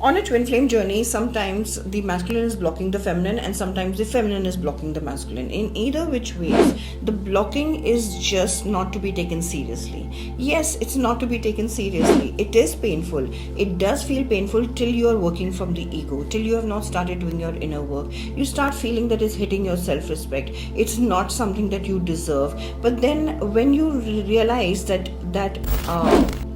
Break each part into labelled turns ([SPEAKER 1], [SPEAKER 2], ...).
[SPEAKER 1] On a twin flame journey, sometimes the masculine is blocking the feminine and sometimes the feminine is blocking the masculine. In either which ways, the blocking is just not to be taken seriously. Yes, it's not to be taken seriously. It is painful. It does feel painful till you are working from the ego, till you have not started doing your inner work. You start feeling that it's hitting your self-respect. It's not something that you deserve. But then when you realize that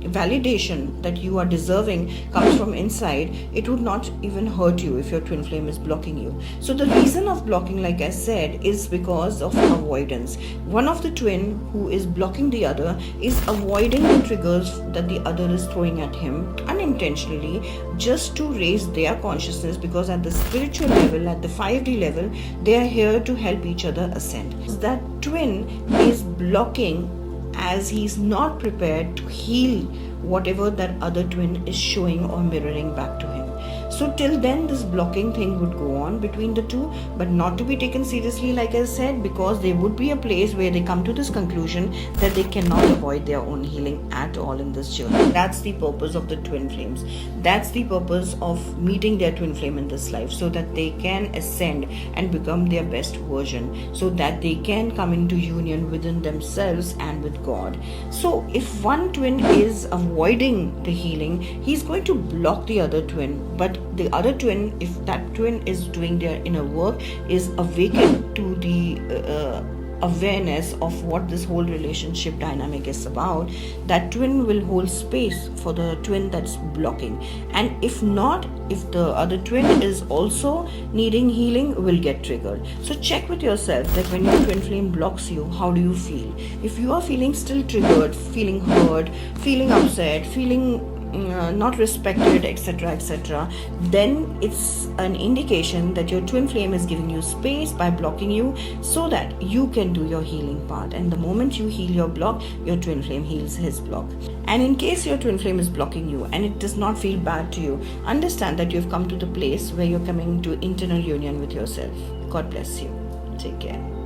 [SPEAKER 1] validation that you are deserving comes from inside, it would not even hurt you if your twin flame is blocking you. So the reason of blocking, like I said, is because of avoidance. One of the twin who is blocking the other is avoiding the triggers that the other is throwing at him unintentionally, just to raise their consciousness, because at the spiritual level, at the 5D level, they are here to help each other ascend. That twin is blocking as he's not prepared to heal whatever that other twin is showing or mirroring back to him. So till then, this blocking thing would go on between the two, but not to be taken seriously, like I said, because there would be a place where they come to this conclusion that they cannot avoid their own healing at all in this journey. That's the purpose of the twin flames. That's the purpose of meeting their twin flame in this life, so that they can ascend and become their best version, so that they can come into union within themselves and with God. So if one twin is avoiding the healing, he's going to block the other twin. But the other twin, if that twin is doing their inner work, is awakened to the awareness of what this whole relationship dynamic is about, that twin will hold space for the twin that's blocking. And if not, if the other twin is also needing healing, will get triggered. So check with yourself that when your twin flame blocks you, how do you feel? If you are feeling still triggered, feeling hurt, feeling upset, feeling not respected, etc., then it's an indication that your twin flame is giving you space by blocking you, so that you can do your healing part. And the moment you heal your block, your twin flame heals his block. And in case your twin flame is blocking you and it does not feel bad to you, understand that you've come to the place where you're coming to internal union with yourself. God bless you. Take care.